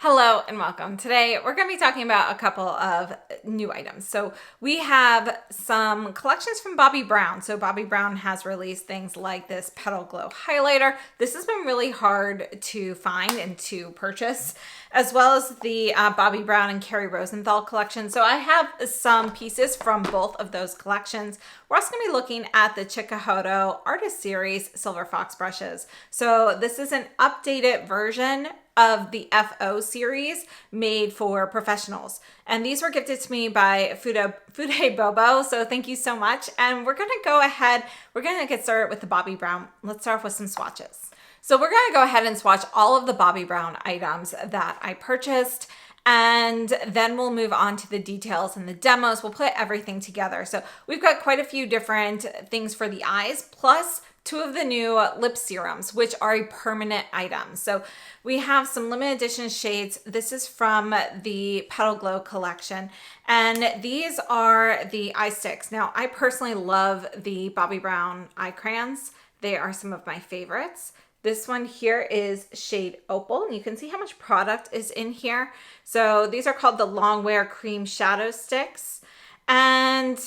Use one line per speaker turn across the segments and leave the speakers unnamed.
Hello and welcome. Today we're going to be talking about a couple of new items. So we have some collections from Bobbi Brown. So Bobbi Brown has released things like this Petal Glow highlighter. This has been really hard to find and to purchase, as well as the Bobbi Brown and Kerri Rosenthal collection. So I have some pieces from both of those collections. We're also going to be looking at the Chikuhodo Artist Series Silver Fox brushes. So this is an updated version of the FO series made for professionals. And these were gifted to me by Fude Bobo. So thank you so much. And we're going to go ahead. We're going to get started with the Bobbi Brown. Let's start off with some swatches. So we're going to go ahead and swatch all of the Bobbi Brown items that I purchased. And then we'll move on to the details and the demos. We'll put everything together. So we've got quite a few different things for the eyes, plus two of the new lip serums, which are a permanent item. So we have some limited edition shades. This is from the Petal Glow collection. And these are the eye sticks. Now, I personally love the Bobbi Brown eye crayons. They are some of my favorites. This one here is shade Opal. You can see how much product is in here. So these are called the Longwear Cream Shadow Sticks. And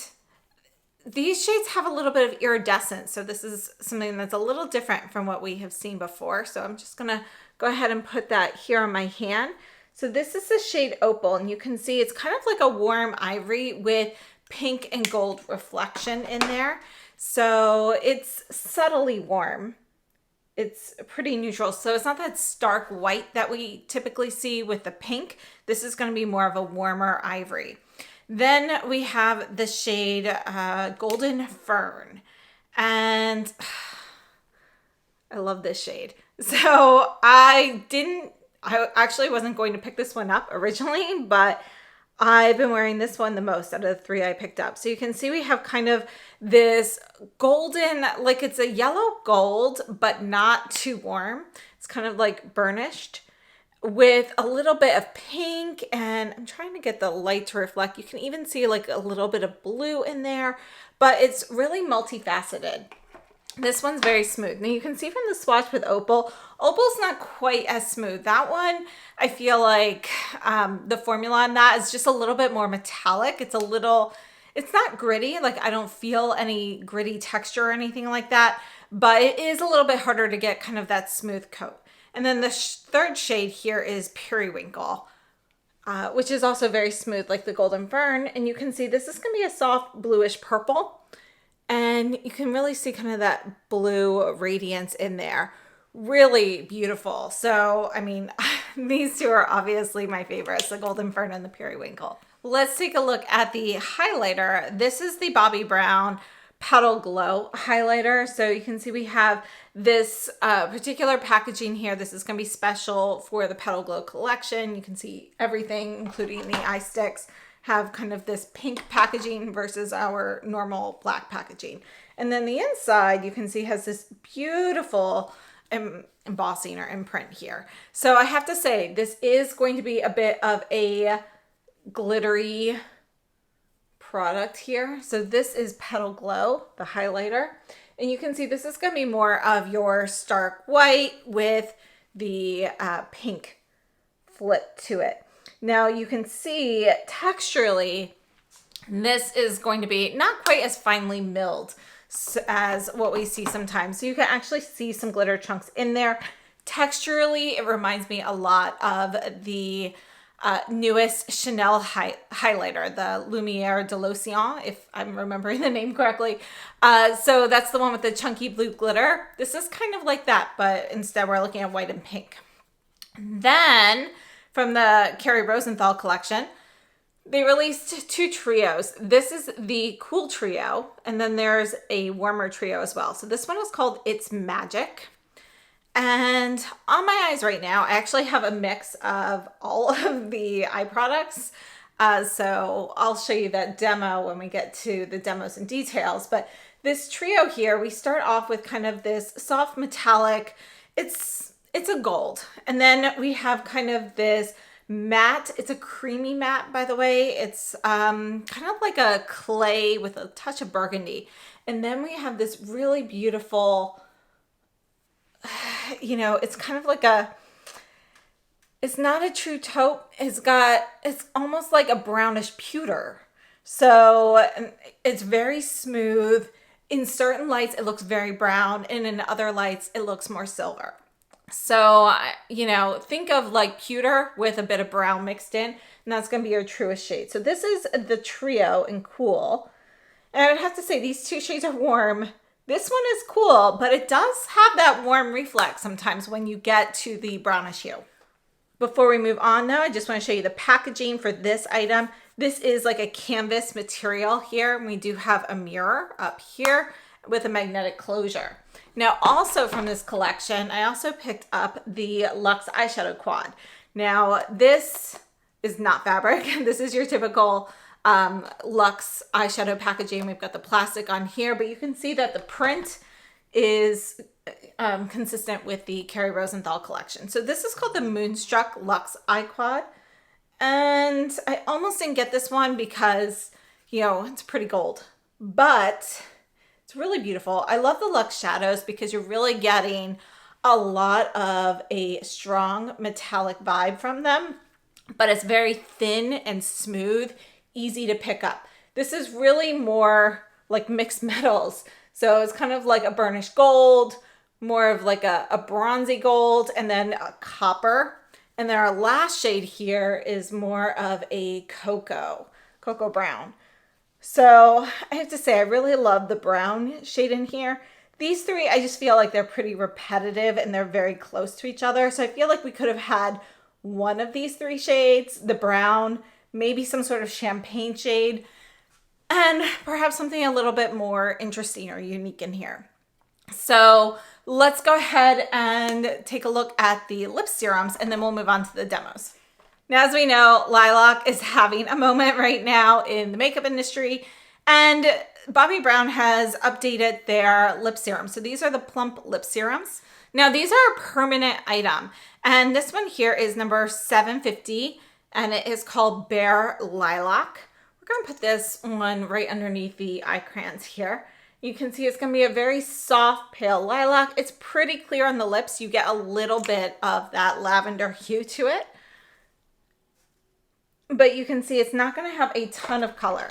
these shades have a little bit of iridescence. So this is something that's a little different from what we have seen before. So I'm just gonna go ahead and put that here on my hand. So this is the shade Opal, and you can see it's kind of like a warm ivory with pink and gold reflection in there. So it's subtly warm. It's pretty neutral. So it's not that stark white that we typically see with the pink. This is going to be more of a warmer ivory. Then we have the shade Golden Fern. And I love this shade. So I actually wasn't going to pick this one up originally, but I've been wearing this one the most out of the three I picked up. So you can see we have kind of this golden, like it's a yellow gold, but not too warm. It's kind of like burnished with a little bit of pink, and I'm trying to get the light to reflect. You can even see like a little bit of blue in there, but it's really multifaceted. This one's very smooth. Now you can see from the swatch with Opal, Opal's not quite as smooth. That one, I feel like the formula on that is just a little bit more metallic. It's not gritty. Like I don't feel any gritty texture or anything like that, but it is a little bit harder to get kind of that smooth coat. And then the third shade here is Periwinkle, which is also very smooth like the Golden Fern. And you can see this is gonna be a soft bluish purple. And you can really see kind of that blue radiance in there. Really beautiful. So, I mean, these two are obviously my favorites, the Golden Fern and the Periwinkle. Let's take a look at the highlighter. This is the Bobbi Brown Petal Glow highlighter. So you can see we have this particular packaging here. This is going to be special for the Petal Glow collection. You can see everything, including the eye sticks, have kind of this pink packaging versus our normal black packaging. And then the inside, you can see, has this beautiful embossing or imprint here. So I have to say, this is going to be a bit of a glittery product here. So this is Petal Glow, the highlighter. And you can see this is going to be more of your stark white with the pink flip to it. Now you can see texturally, this is going to be not quite as finely milled as what we see sometimes. So you can actually see some glitter chunks in there. Texturally, it reminds me a lot of the newest Chanel highlighter, the Lumiere de l'Océan, if I'm remembering the name correctly. So that's the one with the chunky blue glitter. This is kind of like that, but instead we're looking at white and pink. Then from the Kerri Rosenthal collection, they released two trios. This is the Cool Trio, and then there's a warmer trio as well. So this one is called It's Magic. And on my eyes right now, I actually have a mix of all of the eye products. So I'll show you that demo when we get to the demos and details. But this trio here, we start off with kind of this soft metallic, it's a gold. And then we have kind of this matte. It's a creamy matte, by the way. It's kind of like a clay with a touch of burgundy. And then we have this really beautiful, it's kind of like It's not a true taupe. It's almost like a brownish pewter. So it's very smooth. In certain lights, it looks very brown, and in other lights, it looks more silver. So, think of like pewter with a bit of brown mixed in, and that's going to be your truest shade. So this is the Trio in Cool. And I would have to say these two shades are warm. This one is cool, but it does have that warm reflex sometimes when you get to the brownish hue. Before we move on though, I just want to show you the packaging for this item. This is like a canvas material here. We do have a mirror up here with a magnetic closure. Now also from this collection, I also picked up the Luxe Eyeshadow Quad. Now this is not fabric. This is your typical Luxe eyeshadow packaging. We've got the plastic on here, but you can see that the print is consistent with the Kerri Rosenthal collection. So this is called the Moonstruck Luxe Eye Quad. And I almost didn't get this one because, it's pretty gold, but it's really beautiful. I love the Luxe shadows because you're really getting a lot of a strong metallic vibe from them, but it's very thin and smooth, easy to pick up. This is really more like mixed metals. So it's kind of like a burnished gold, more of like a bronzy gold, and then a copper. And then our last shade here is more of a cocoa brown. So I have to say, I really love the brown shade in here. These three, I just feel like they're pretty repetitive and they're very close to each other. So I feel like we could have had one of these three shades, the brown, maybe some sort of champagne shade, and perhaps something a little bit more interesting or unique in here. So let's go ahead and take a look at the lip serums, and then we'll move on to the demos. Now, as we know, Lilac is having a moment right now in the makeup industry, and Bobbi Brown has updated their lip serums. So these are the plump lip serums. Now, these are a permanent item, and this one here is number 750, and it is called Bare Lilac. We're going to put this one right underneath the eye crayons here. You can see it's going to be a very soft, pale lilac. It's pretty clear on the lips. You get a little bit of that lavender hue to it. But you can see it's not going to have a ton of color.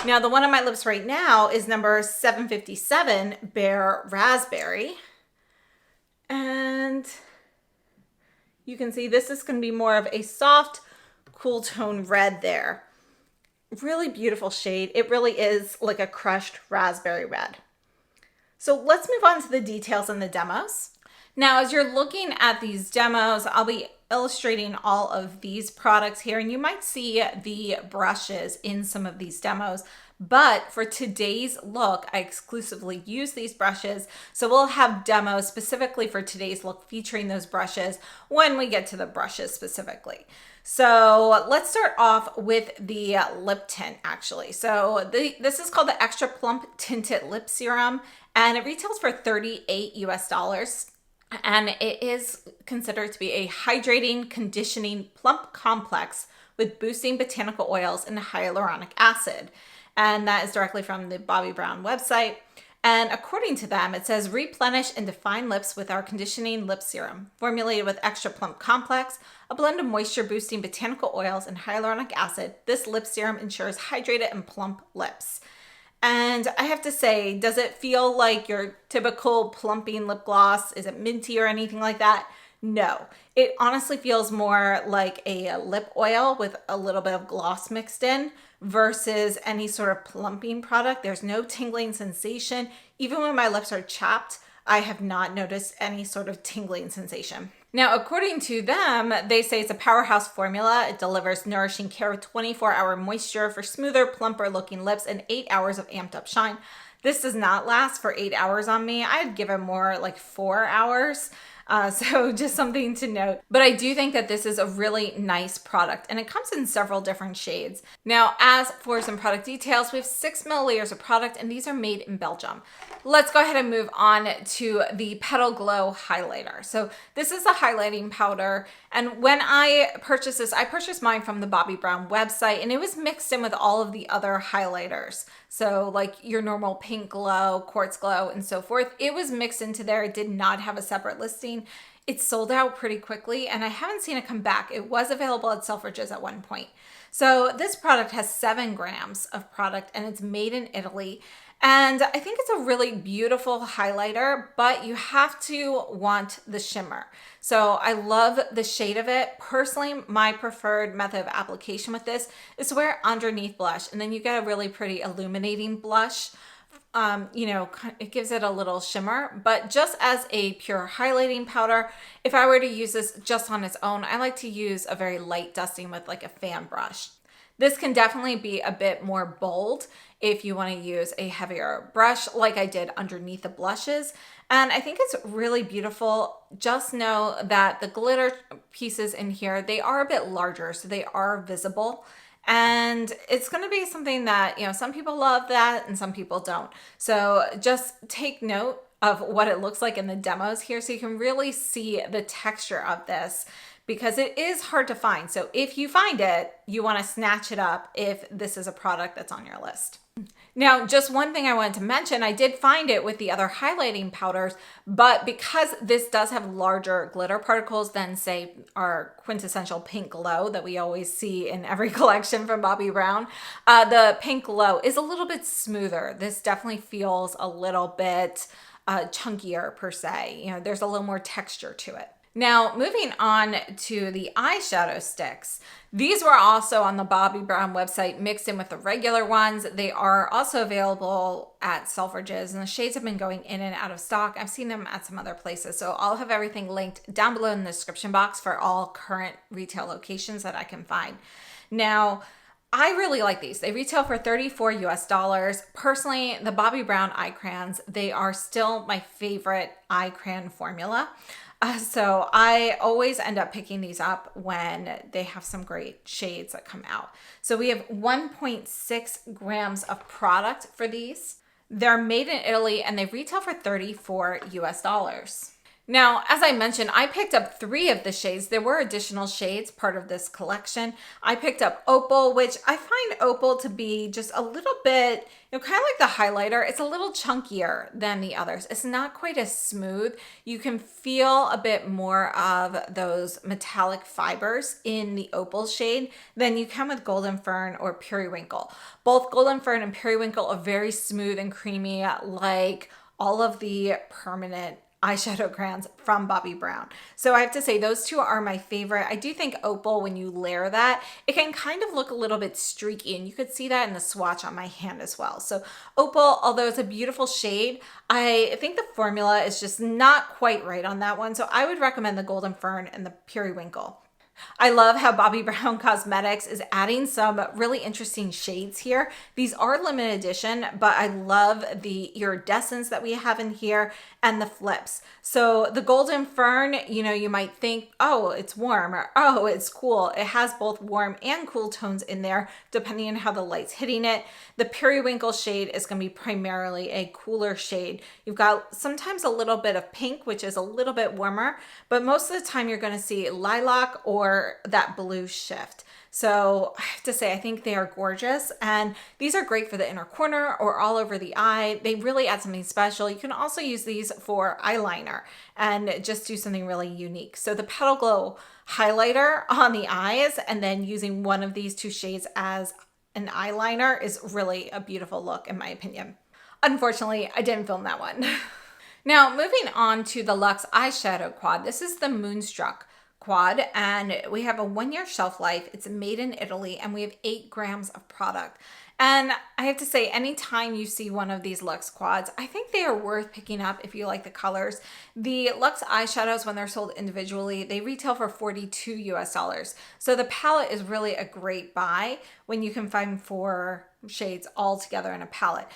Now, the one on my lips right now is number 757, Bare Raspberry. And you can see this is going to be more of a soft, cool tone red there. Really beautiful shade. It really is like a crushed raspberry red. So let's move on to the details and the demos. Now, as you're looking at these demos, I'll be illustrating all of these products here, and you might see the brushes in some of these demos. But for today's look, I exclusively use these brushes. So we'll have demos specifically for today's look featuring those brushes when we get to the brushes specifically. So let's start off with the lip tint actually. So this is called the Extra Plump Tinted Lip Serum, and it retails for $38 US. And it is considered to be a hydrating, conditioning, plump complex with boosting botanical oils and hyaluronic acid. And that is directly from the Bobbi Brown website. And according to them, it says, replenish and define lips with our conditioning lip serum. Formulated with Extra Plump Complex, a blend of moisture boosting botanical oils and hyaluronic acid, this lip serum ensures hydrated and plump lips. And I have to say, does it feel like your typical plumping lip gloss? Is it minty or anything like that? No, it honestly feels more like a lip oil with a little bit of gloss mixed in versus any sort of plumping product. There's no tingling sensation. Even when my lips are chapped, I have not noticed any sort of tingling sensation. Now, according to them, they say it's a powerhouse formula. It delivers nourishing care with 24-hour moisture for smoother, plumper looking lips and 8 hours of amped up shine. This does not last for 8 hours on me. I'd give it more like 4 hours. So just something to note. But I do think that this is a really nice product, and it comes in several different shades. Now, as for some product details, we have 6 milliliters of product, and these are made in Belgium. Let's go ahead and move on to the Petal Glow highlighter. So this is a highlighting powder, and when I purchased this, I purchased mine from the Bobbi Brown website, and it was mixed in with all of the other highlighters. So like your normal pink glow, quartz glow, and so forth. It was mixed into there. It did not have a separate listing. It sold out pretty quickly and I haven't seen it come back. It was available at Selfridges at one point. So this product has 7 grams of product and it's made in Italy. And I think it's a really beautiful highlighter, but you have to want the shimmer. So I love the shade of it. Personally, my preferred method of application with this is to wear underneath blush, and then you get a really pretty illuminating blush. You know, it gives it a little shimmer, but just as a pure highlighting powder, if I were to use this just on its own, I like to use a very light dusting with like a fan brush. This can definitely be a bit more bold if you want to use a heavier brush like I did underneath the blushes. And I think it's really beautiful. Just know that the glitter pieces in here, they are a bit larger, so they are visible. And it's going to be something that, you know, some people love that and some people don't. So just take note of what it looks like in the demos here so you can really see the texture of this, because it is hard to find. So if you find it, you want to snatch it up if this is a product that's on your list. Now, just one thing I wanted to mention, I did find it with the other highlighting powders, but because this does have larger glitter particles than, say, our quintessential pink glow that we always see in every collection from Bobbi Brown, the pink glow is a little bit smoother. This definitely feels a little bit chunkier per se. You know, there's a little more texture to it. Now, moving on to the eyeshadow sticks. These were also on the Bobbi Brown website mixed in with the regular ones. They are also available at Selfridges, and the shades have been going in and out of stock. I've seen them at some other places, so I'll have everything linked down below in the description box for all current retail locations that I can find. Now, I really like these. They retail for $34 US. Personally, the Bobbi Brown eye crayons, they are still my favorite eye crayon formula. So I always end up picking these up when they have some great shades that come out. So we have 1.6 grams of product for these. They're made in Italy and they retail for $34 US. Now, as I mentioned, I picked up 3 of the shades. There were additional shades part of this collection. I picked up Opal, which I find Opal to be just a little bit, you know, kind of like the highlighter. It's a little chunkier than the others. It's not quite as smooth. You can feel a bit more of those metallic fibers in the Opal shade than you can with Golden Fern or Periwinkle. Both Golden Fern and Periwinkle are very smooth and creamy, like all of the permanent eyeshadow crayons from Bobbi Brown. So I have to say those 2 are my favorite. I do think Opal, when you layer that, it can kind of look a little bit streaky, and you could see that in the swatch on my hand as well. So Opal, although it's a beautiful shade, I think the formula is just not quite right on that one. So I would recommend the Golden Fern and the Periwinkle. I love how Bobbi Brown Cosmetics is adding some really interesting shades here. These are limited edition, but I love the iridescence that we have in here and the flips. So the Golden Fern, you know, you might think, oh, it's warm, or oh, it's cool. It has both warm and cool tones in there, depending on how the light's hitting it. The Periwinkle shade is going to be primarily a cooler shade. You've got sometimes a little bit of pink, which is a little bit warmer, but most of the time you're going to see lilac or that blue shift. So I have to say, I think they are gorgeous, and these are great for the inner corner or all over the eye. They really add something special. You can also use these for eyeliner and just do something really unique. So the Petal Glow highlighter on the eyes and then using one of these 2 shades as an eyeliner is really a beautiful look in my opinion. Unfortunately, I didn't film that one. Now, moving on to the Luxe eyeshadow quad. This is the Moonstruck quad, and we have a 1-year shelf life. It's made in Italy, and we have 8 grams of product. And I have to say, anytime you see one of these Luxe quads, I think they are worth picking up if you like the colors. The Luxe eyeshadows, when they're sold individually, they retail for $42 US. So the palette is really a great buy when you can find 4 shades all together in a palette.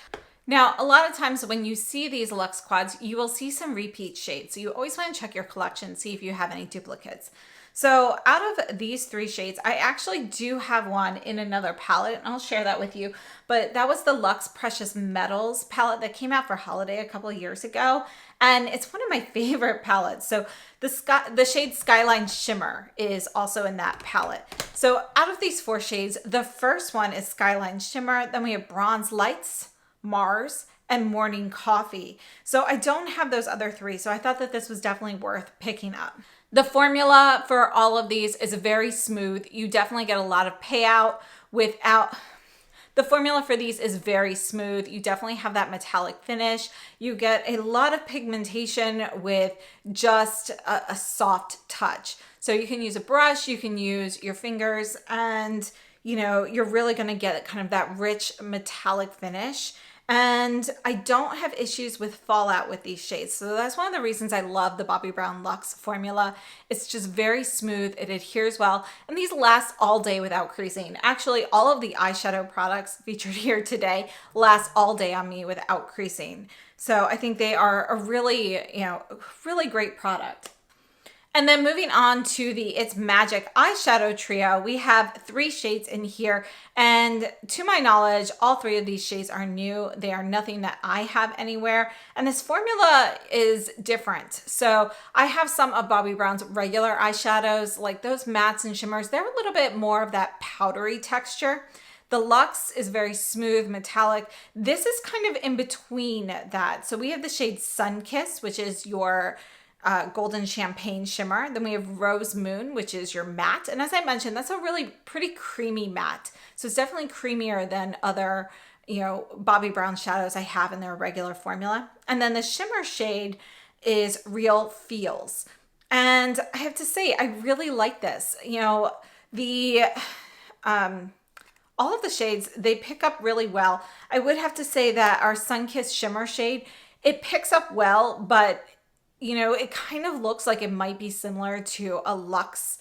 Now, a lot of times when you see these Luxe quads, you will see some repeat shades. So you always want to check your collection, see if you have any duplicates. So out of these 3 shades, I actually do have one in another palette, and I'll share that with you. But that was the Luxe Precious Metals palette that came out for holiday a couple of years ago. And it's one of my favorite palettes. So the shade Skyline Shimmer is also in that palette. So out of these 4 shades, the first one is Skyline Shimmer. Then we have Bronze Lights, Mars, and Morning Coffee. So I don't have those other three. So I thought that this was definitely worth picking up. The formula for all of these is very smooth. You definitely get a lot of payout without... The formula for these is very smooth. You definitely have that metallic finish. You get a lot of pigmentation with just a soft touch. So you can use a brush, you can use your fingers, and you know, you're really gonna get kind of that rich metallic finish. And I don't have issues with fallout with these shades. So that's one of the reasons I love the Bobbi Brown Luxe formula. It's just very smooth, it adheres well, and these last all day without creasing. Actually, all of the eyeshadow products featured here today last all day on me without creasing. So I think they are a really, you know, really great product. And then moving on to the It's Magic eyeshadow trio, we have 3 shades in here. And to my knowledge, all 3 of these shades are new. They are nothing that I have anywhere. And this formula is different. So I have some of Bobbi Brown's regular eyeshadows, like those mattes and shimmers. They're a little bit more of that powdery texture. The Luxe is very smooth, metallic. This is kind of in between that. So we have the shade Sun Kiss, which is your golden champagne shimmer. Then we have Rose Moon, which is your matte. And as I mentioned, that's a really pretty creamy matte. So it's definitely creamier than other, you know, Bobbi Brown shadows I have in their regular formula. And then the shimmer shade is Real Feels. And I have to say, I really like this. You know, the all of the shades, they pick up really well. I would have to say that our Sunkissed shimmer shade, it picks up well, but you know, it kind of looks like it might be similar to a Luxe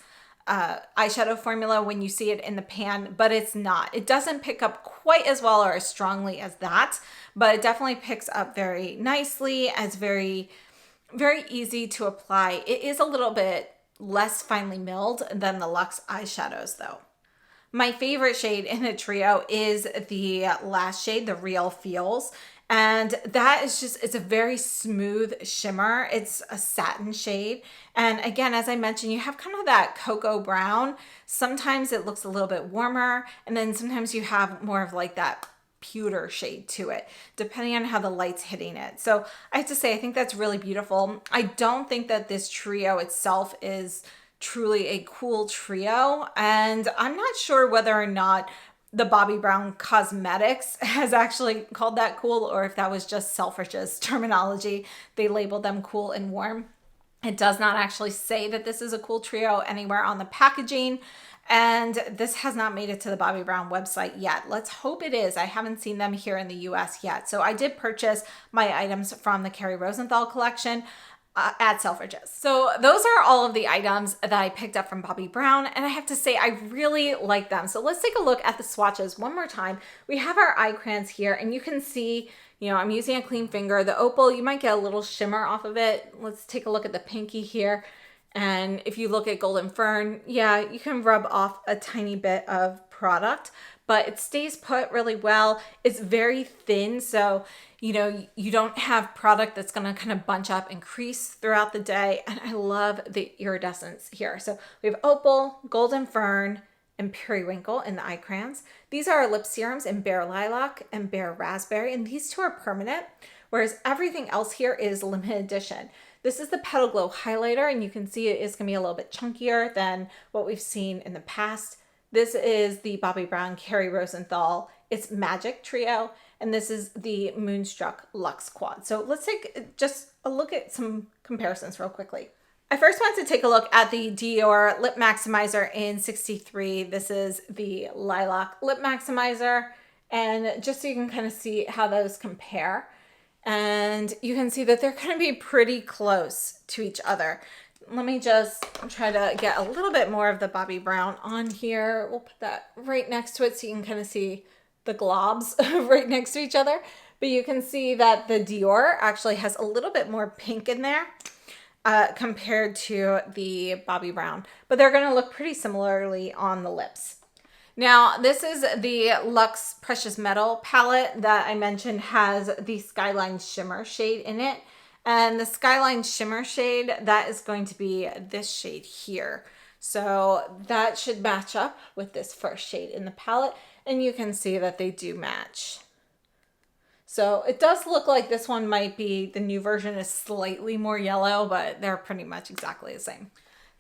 eyeshadow formula when you see it in the pan, but it's not. It doesn't pick up quite as well or as strongly as that, but it definitely picks up very nicely. It's very, very easy to apply. It is a little bit less finely milled than the Luxe eyeshadows though. My favorite shade in the trio is the last shade, the Real Feels. And that is just, it's a very smooth shimmer. It's a satin shade. And again, as I mentioned, you have kind of that cocoa brown. Sometimes it looks a little bit warmer. And then sometimes you have more of like that pewter shade to it, depending on how the light's hitting it. So I have to say, I think that's really beautiful. I don't think that this trio itself is truly a cool trio. And I'm not sure whether or not the Bobbi Brown Cosmetics has actually called that cool, or if that was just Selfridge's terminology. They labeled them cool and warm. It does not actually say that this is a cool trio anywhere on the packaging, and this has not made it to the Bobbi Brown website yet. Let's hope it is. I haven't seen them here in the US yet. So I did purchase my items from the Kerri Rosenthal collection at Selfridges. So those are all of the items that I picked up from Bobbi Brown, and I have to say I really like them. So let's take a look at the swatches one more time. We have our eye crayons here, and you can see, you know, I'm using a clean finger. The opal, you might get a little shimmer off of it. Let's take a look at the pinky here. And if you look at Golden Fern, yeah, you can rub off a tiny bit of product, but it stays put really well. It's very thin, so you know, you don't have product that's gonna kind of bunch up and crease throughout the day. And I love the iridescence here. So we have Opal, Golden Fern, and Periwinkle in the eye crayons. These are our lip serums in Bare Lilac and Bare Raspberry, and these 2 are permanent, whereas everything else here is limited edition. This is the Petal Glow highlighter, and you can see it is gonna be a little bit chunkier than what we've seen in the past. This is the Bobbi Brown Kerri Rosenthal It's Magic trio, and this is the Moonstruck Luxe Quad. So let's take just a look at some comparisons real quickly. I first want to take a look at the Dior Lip Maximizer in 63. This is the Lilac Lip Maximizer, and just so you can kind of see how those compare. And you can see that they're going to be pretty close to each other. Let me just try to get a little bit more of the Bobbi Brown on here. We'll put that right next to it so you can kind of see the globs right next to each other. But you can see that the Dior actually has a little bit more pink in there compared to the Bobbi Brown. But they're going to look pretty similarly on the lips. Now, this is the Luxe Precious Metal palette that I mentioned has the Skyline Shimmer shade in it. And the Skyline Shimmer shade, that is going to be this shade here. So that should match up with this first shade in the palette. And you can see that they do match. So it does look like this one might be, the new version is slightly more yellow, but they're pretty much exactly the same.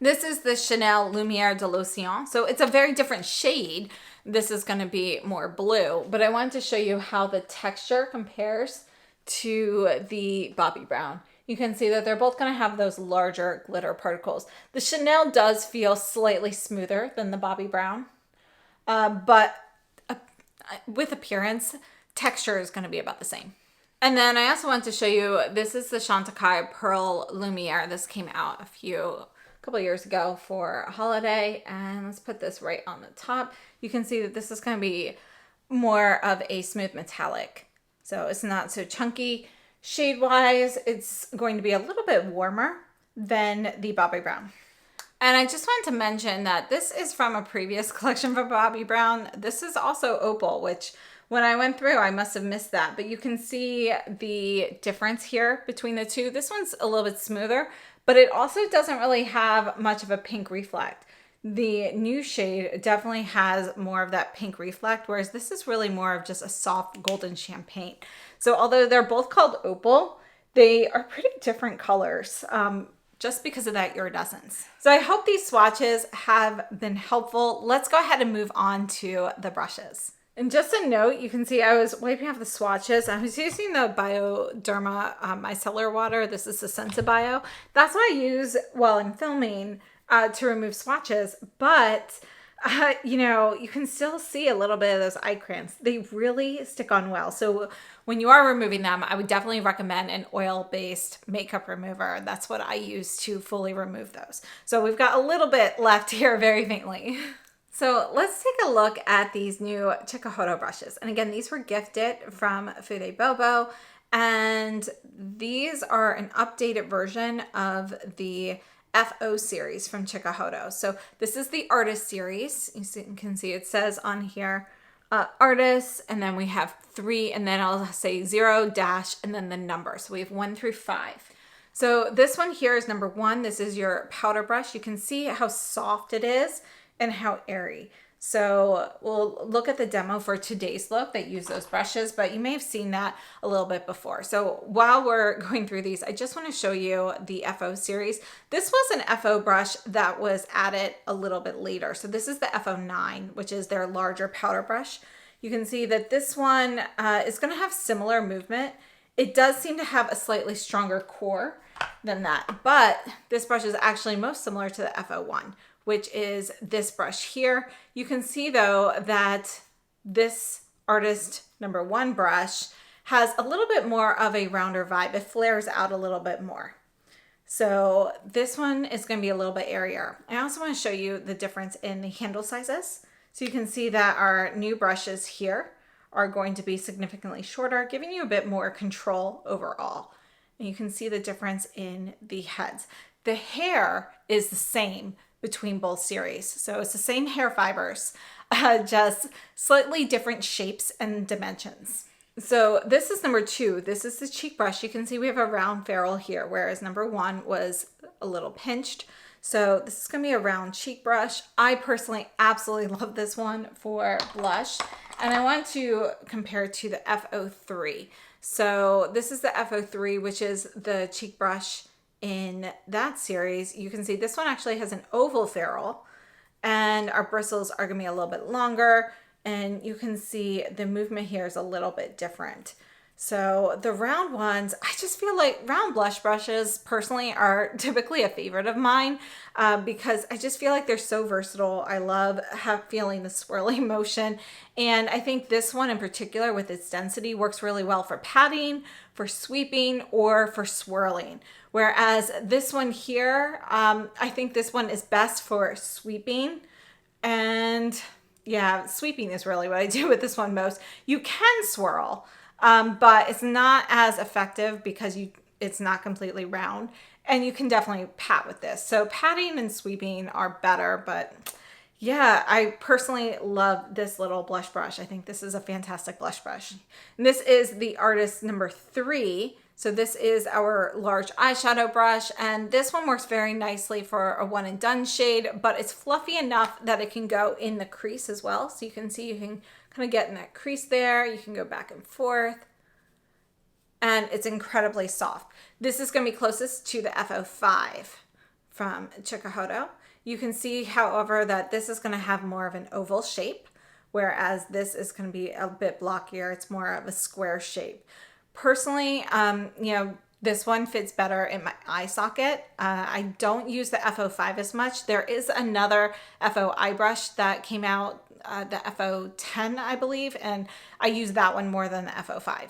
This is the Chanel Lumière de l'Océan. So it's a very different shade. This is going to be more blue, but I wanted to show you how the texture compares to the Bobbi Brown. You can see that they're both going to have those larger glitter particles. The Chanel does feel slightly smoother than the Bobbi Brown, but with appearance, texture is going to be about the same. And then I also want to show you, this is the Chantecaille Pearl Lumiere. This came out a couple years ago for a holiday, and let's put this right on the top. You can see that this is going to be more of a smooth metallic. So it's not so chunky. Shade-wise, it's going to be a little bit warmer than the Bobbi Brown. And I just wanted to mention that this is from a previous collection for Bobbi Brown. This is also opal, which when I went through, I must have missed that. But you can see the difference here between the two. This one's a little bit smoother, but it also doesn't really have much of a pink reflect. The new shade definitely has more of that pink reflect, whereas this is really more of just a soft golden champagne. So although they're both called opal, they are pretty different colors. Just because of that iridescence. So I hope these swatches have been helpful. Let's go ahead and move on to the brushes. And just a note, you can see I was wiping off the swatches. I was using the Bioderma micellar water. This is the Sensibio. That's what I use while I'm filming to remove swatches. But you know, you can still see a little bit of those eye crayons. They really stick on well. So when you are removing them, I would definitely recommend an oil-based makeup remover. That's what I use to fully remove those. So we've got a little bit left here, very faintly. So let's take a look at these new Chikuhodo brushes. And again, these were gifted from Fude Bobo. And these are an updated version of the FO series from Chikuhodo. So this is the Artist Series. You can see it says on here, Artists, and then we have 3, and then I'll say 0 dash, and then the number. So we have 1 through 5. So this one here is number 1. This is your powder brush. You can see how soft it is and how airy. So we'll look at the demo for today's look that use those brushes, but you may have seen that a little bit before. So while we're going through these, I just want to show you the FO series. This was an FO brush that was added a little bit later. So this is the FO9, which is their larger powder brush. You can see that this one is going to have similar movement. It does seem to have a slightly stronger core than that, but this brush is actually most similar to the FO1, which is this brush here. You can see though that this Artist number 1 brush has a little bit more of a rounder vibe. It flares out a little bit more. So this one is going to be a little bit airier. I also want to show you the difference in the handle sizes. So you can see that our new brushes here are going to be significantly shorter, giving you a bit more control overall. And you can see the difference in the heads. The hair is the same between both series. So it's the same hair fibers, just slightly different shapes and dimensions. So this is number 2. This is the cheek brush. You can see we have a round ferrule here, whereas number 1 was a little pinched. So this is going to be a round cheek brush. I personally absolutely love this one for blush. And I want to compare it to the FO3. So this is the FO3, which is the cheek brush in that series. You can see this one actually has an oval ferrule, and our bristles are gonna be a little bit longer, and you can see the movement here is a little bit different. So the round ones, I just feel like round blush brushes personally are typically a favorite of mine because I just feel like they're so versatile. I love feeling the swirling motion. And I think this one in particular with its density works really well for patting, for sweeping, or for swirling. Whereas this one here, I think this one is best for sweeping. And yeah, sweeping is really what I do with this one most. You can swirl. But it's not as effective because it's not completely round, and you can definitely pat with this. So patting and sweeping are better, but yeah, I personally love this little blush brush. I think this is a fantastic blush brush. And this is the Artist number 3. So this is our large eyeshadow brush, and this one works very nicely for a one and done shade, but it's fluffy enough that it can go in the crease as well. So you can see you can kind of get in that crease there. You can go back and forth. and it's incredibly soft. This is going to be closest to the FO5 from Chikuhodo. You can see, however, that this is going to have more of an oval shape, whereas this is going to be a bit blockier. It's more of a square shape. Personally, this one fits better in my eye socket. I don't use the FO5 as much. There is another FO eye brush that came out, the FO10, I believe, and I use that one more than the FO5.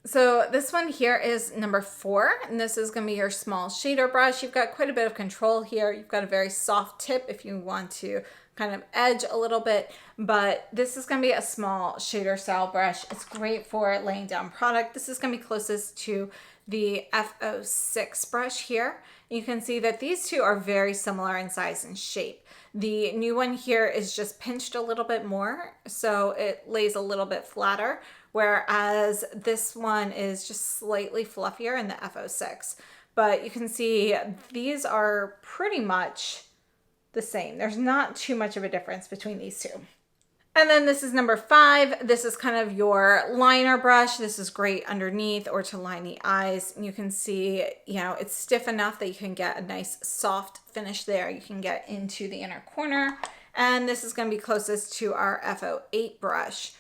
So this one here is number 4, and this is going to be your small shader brush. You've got quite a bit of control here. You've got a very soft tip if you want to kind of edge a little bit, but this is going to be a small shader style brush. It's great for laying down product. This is going to be closest to the FO6 brush here. You can see that these two are very similar in size and shape. The new one here is just pinched a little bit more, so it lays a little bit flatter, whereas this one is just slightly fluffier in the FO6. But you can see these are pretty much the same. There's not too much of a difference between these two. And then this is number 5. This is kind of your liner brush. This is great underneath or to line the eyes. You can see, it's stiff enough that you can get a nice soft finish there. You can get into the inner corner. And this is going to be closest to our FO8 brush,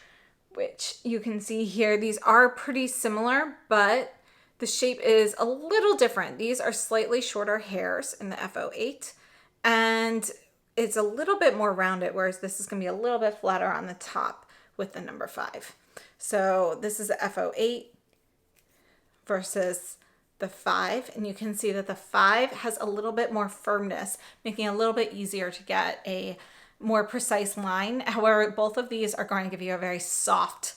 which you can see here. These are pretty similar, but the shape is a little different. These are slightly shorter hairs in the FO8, and it's a little bit more rounded, whereas this is going to be a little bit flatter on the top with the number 5. So this is the FO8 versus the 5, and you can see that the 5 has a little bit more firmness, making it a little bit easier to get a more precise line. However, both of these are going to give you a very soft,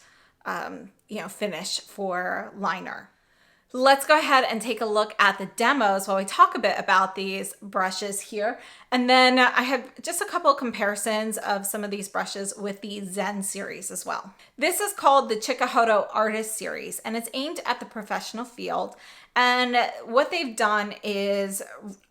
finish for liner. Let's go ahead and take a look at the demos while we talk a bit about these brushes here. And then I have just a couple of comparisons of some of these brushes with the Zen series as well. This is called the Chikuhodo Artist Series, and it's aimed at the professional field. And what they've done is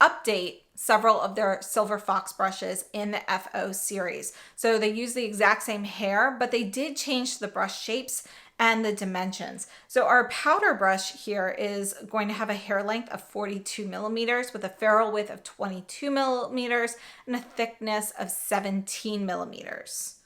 update several of their silver fox brushes in the FO series. So they use the exact same hair, but they did change the brush shapes and the dimensions. So our powder brush here is going to have a hair length of 42 millimeters with a ferrule width of 22 millimeters and a thickness of 17 millimeters.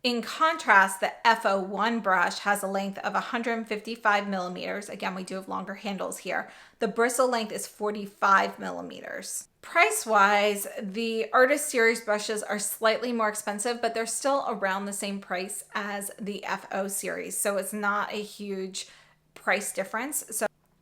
In contrast, the FO1 brush has a length of 155 millimeters. Again, we do have longer handles here. The bristle length is 45 millimeters. Price-wise, the Artist Series brushes are slightly more expensive, but they're still around the same price as the FO series. So it's not a huge price difference.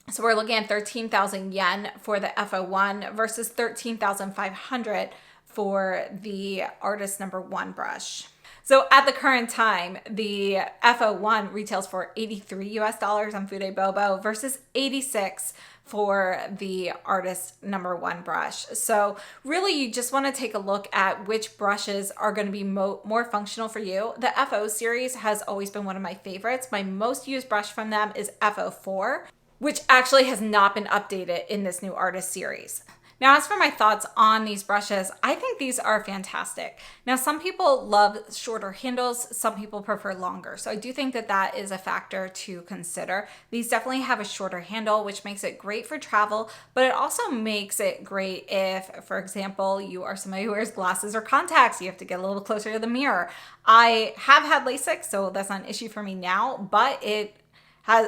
So we're looking at 13,000 yen for the FO1 versus 13,500 for the Artist number 1 brush. So at the current time, the FO1 retails for $83 US on Fude Bobo versus 86 for the Artist number 1 brush. So really you just want to take a look at which brushes are going to be more functional for you. The FO series has always been one of my favorites. My most used brush from them is FO4, which actually has not been updated in this new Artist series. Now, as for my thoughts on these brushes, I think these are fantastic. Now, some people love shorter handles, some people prefer longer. So I do think that that is a factor to consider. These definitely have a shorter handle, which makes it great for travel, but it also makes it great if, for example, you are somebody who wears glasses or contacts. You have to get a little closer to the mirror. I have had LASIK, so that's not an issue for me now, but it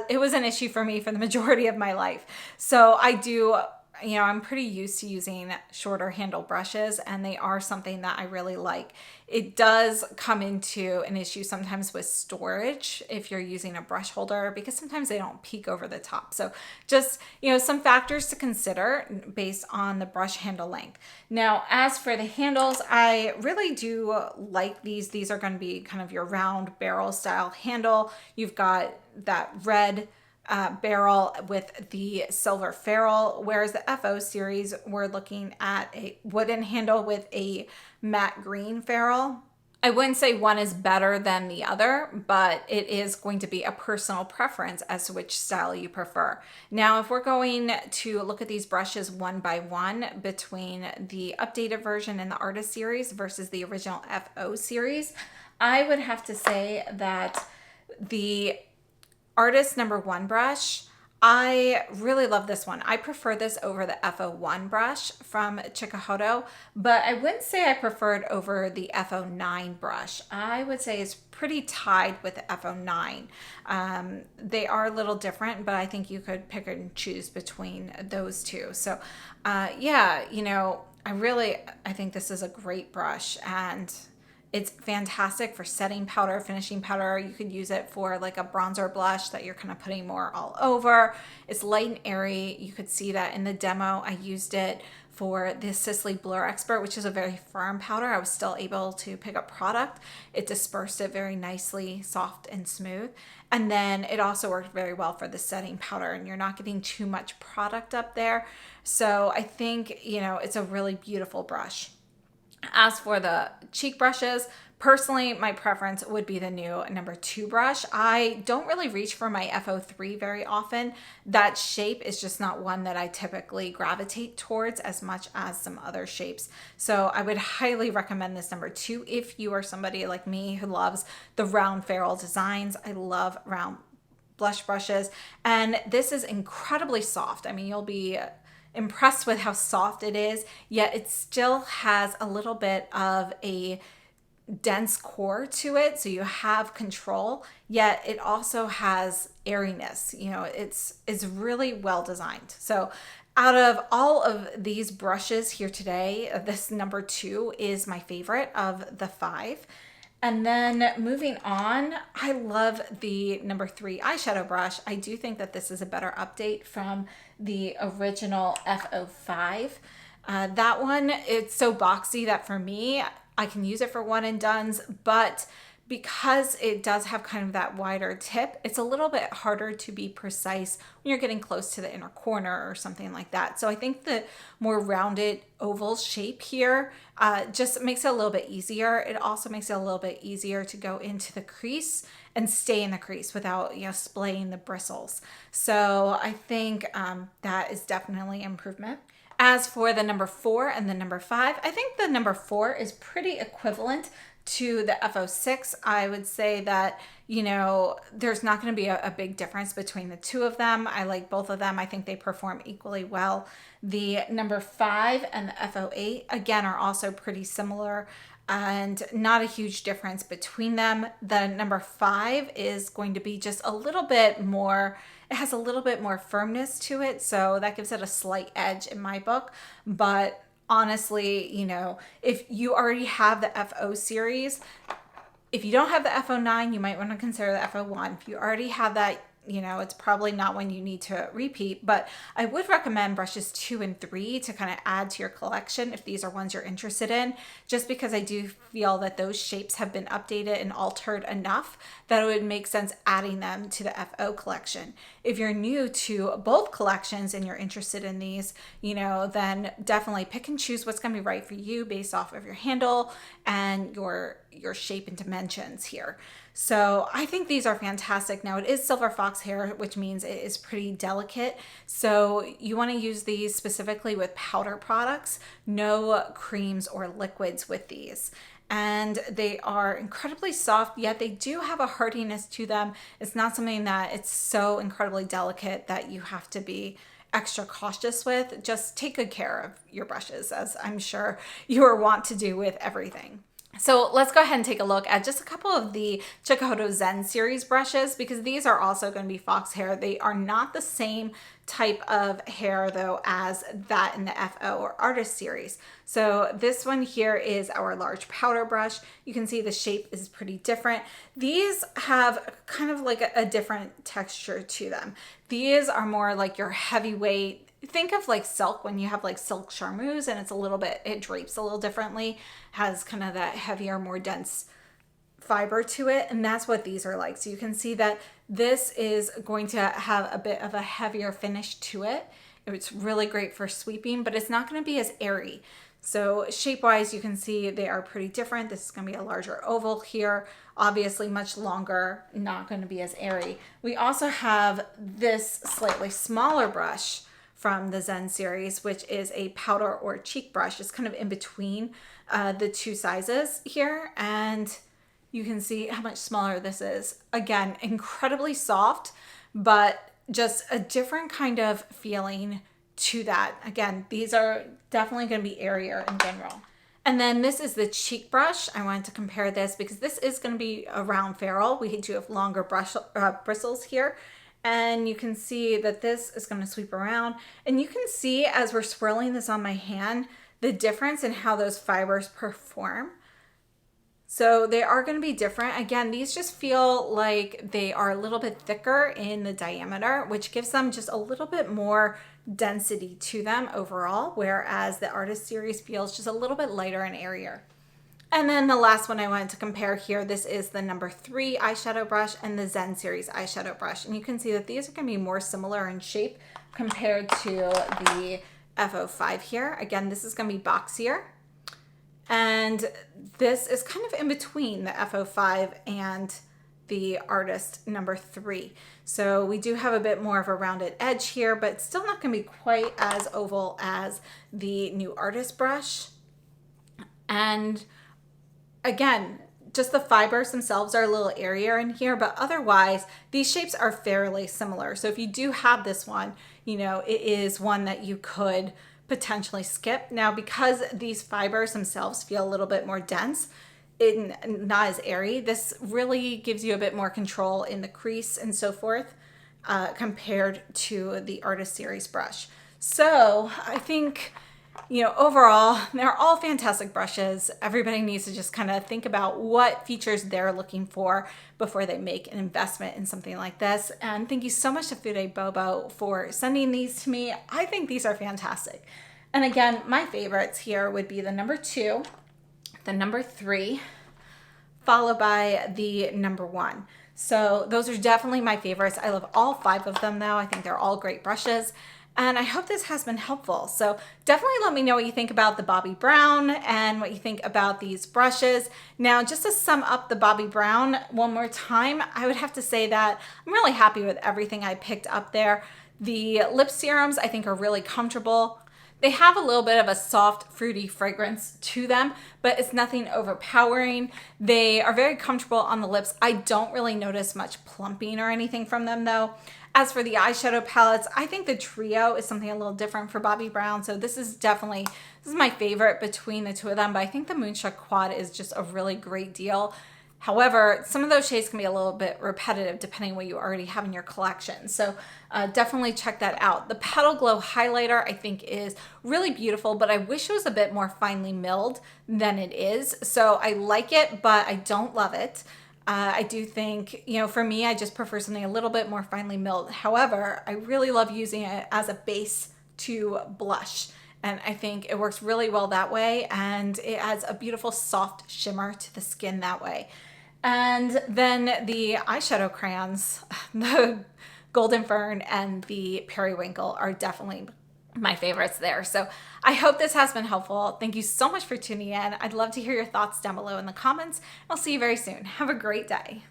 was an issue for me for the majority of my life. So I'm pretty used to using shorter handle brushes, and they are something that I really like. It does come into an issue sometimes with storage if you're using a brush holder, because sometimes they don't peek over the top. So just, some factors to consider based on the brush handle length. Now, as for the handles, I really do like these. These are going to be kind of your round barrel style handle. You've got that red barrel with the silver ferrule, whereas the FO series, we're looking at a wooden handle with a matte green ferrule. I wouldn't say one is better than the other, but it is going to be a personal preference as to which style you prefer. Now, if we're going to look at these brushes one by one between the updated version and the Artist series versus the original FO series, I would have to say that the Artist number 1 brush, I really love this one. I prefer this over the FO1 brush from Chikuhodo, but I wouldn't say I prefer it over the FO9 brush. I would say it's pretty tied with the FO9. They are a little different, but I think you could pick and choose between those two. So yeah, you know, I think this is a great brush, and it's fantastic for setting powder, finishing powder. You could use it for like a bronzer blush that you're kind of putting more all over. It's light and airy. You could see that in the demo. I used it for the Sisley Blur Expert, which is a very firm powder. I was still able to pick up product. It dispersed it very nicely, soft and smooth. And then it also worked very well for the setting powder, and you're not getting too much product up there. So I think, you know, it's a really beautiful brush. As for the cheek brushes, personally, my preference would be the new number 2 brush. I don't really reach for my FO3 very often. That shape is just not one that I typically gravitate towards as much as some other shapes. So I would highly recommend this number 2 if you are somebody like me who loves the round ferrule designs. I love round blush brushes, and this is incredibly soft. I mean, you'll be impressed with how soft it is, yet it still has a little bit of a dense core to it, so you have control, yet it also has airiness. You know, it's really well designed. So out of all of these brushes here today, this number 2 is my favorite of the 5. And then moving on, I love the number 3 eyeshadow brush. I do think that this is a better update from the original FO5. That one, it's so boxy that for me, I can use it for one and dones, but because it does have kind of that wider tip, it's a little bit harder to be precise when you're getting close to the inner corner or something like that. So I think the more rounded oval shape here just makes it a little bit easier. It also makes it a little bit easier to go into the crease and stay in the crease without, you know, splaying the bristles. So I think that is definitely improvement. As for the number 4 and the number 5, I think the number 4 is pretty equivalent to the FO6. I would say that, you know, there's not going to be a big difference between the two of them. I like both of them. I think they perform equally well. The number 5 and the FO8, again, are also pretty similar and not a huge difference between them. The number 5 is going to be just a little bit more, it has a little bit more firmness to it, so that gives it a slight edge in my book. But honestly, you know, if you already have the FO series, if you don't have the FO9, you might want to consider the FO1. If you already have that, you know, it's probably not one you need to repeat, but I would recommend brushes 2 and 3 to kind of add to your collection if these are ones you're interested in, just because I do feel that those shapes have been updated and altered enough that it would make sense adding them to the FO collection. If you're new to both collections and you're interested in these, you know, then definitely pick and choose what's going to be right for you based off of your handle and your shape and dimensions here. So I think these are fantastic. Now it is silver fox hair, which means it is pretty delicate. So you want to use these specifically with powder products, no creams or liquids with these. And they are incredibly soft, yet they do have a hardiness to them. It's not something that it's so incredibly delicate that you have to be extra cautious with. Just take good care of your brushes, as I'm sure you are wont to do with everything. So let's go ahead and take a look at just a couple of the Chikuhodo Zen series brushes, because these are also going to be fox hair. They are not the same type of hair though as that in the FO or Artist series. So this one here is our large powder brush. You can see the shape is pretty different. These have kind of like a different texture to them. These are more like your heavyweight. Think of like silk, when you have like silk charmeuse and it's a little bit, it drapes a little differently, has kind of that heavier, more dense fiber to it. And that's what these are like. So you can see that this is going to have a bit of a heavier finish to it. It's really great for sweeping, but it's not going to be as airy. So shape-wise, you can see they are pretty different. This is going to be a larger oval here, obviously much longer, not going to be as airy. We also have this slightly smaller brush from the Zen series, which is a powder or cheek brush. It's kind of in between the two sizes here, and you can see how much smaller this is. Again, incredibly soft, but just a different kind of feeling to that. Again, these are definitely going to be airier in general. And then this is the cheek brush. I wanted to compare this because this is going to be a round ferrule. We do have longer bristles here. And you can see that this is going to sweep around. And you can see as we're swirling this on my hand, the difference in how those fibers perform. So they are going to be different. Again, these just feel like they are a little bit thicker in the diameter, which gives them just a little bit more density to them overall, whereas the Artist Series feels just a little bit lighter and airier. And then the last one I wanted to compare here, this is the number 3 eyeshadow brush and the Zen Series eyeshadow brush. And you can see that these are going to be more similar in shape compared to the F05 here. Again, this is going to be boxier. And this is kind of in between the F05 and the Artist number 3. So we do have a bit more of a rounded edge here, but it's still not going to be quite as oval as the new Artist brush. And again, just the fibers themselves are a little airier in here, but otherwise these shapes are fairly similar. So if you do have this one, you know, it is one that you could potentially skip. Now, because these fibers themselves feel a little bit more dense, not as airy, this really gives you a bit more control in the crease and so forth compared to the Artist Series brush. So I think, you know, overall, they're all fantastic brushes. Everybody needs to just kind of think about what features they're looking for before they make an investment in something like this. And thank you so much to Fude Bobo for sending these to me. I think these are fantastic. And again, my favorites here would be the number 2, the number 3, followed by the number 1. So those are definitely my favorites. I love all 5 of them though. I think they're all great brushes. And I hope this has been helpful. So definitely let me know what you think about the Bobbi Brown and what you think about these brushes. Now, just to sum up the Bobbi Brown one more time, I would have to say that I'm really happy with everything I picked up there. The lip serums I think are really comfortable. They have a little bit of a soft, fruity fragrance to them, but it's nothing overpowering. They are very comfortable on the lips. I don't really notice much plumping or anything from them though. As for the eyeshadow palettes, I think the trio is something a little different for Bobbi Brown. So this is my favorite between the two of them, but I think the Moonstruck Quad is just a really great deal. However, some of those shades can be a little bit repetitive depending on what you already have in your collection. So definitely check that out. The Petal Glow highlighter I think is really beautiful, but I wish it was a bit more finely milled than it is. So I like it, but I don't love it. I do think, you know, for me, I just prefer something a little bit more finely milled. However, I really love using it as a base to blush. And I think it works really well that way. And it adds a beautiful soft shimmer to the skin that way. And then the eyeshadow crayons, the Golden Fern and the Periwinkle are definitely my favorites there. So I hope this has been helpful. Thank you so much for tuning in. I'd love to hear your thoughts down below in the comments. I'll see you very soon. Have a great day.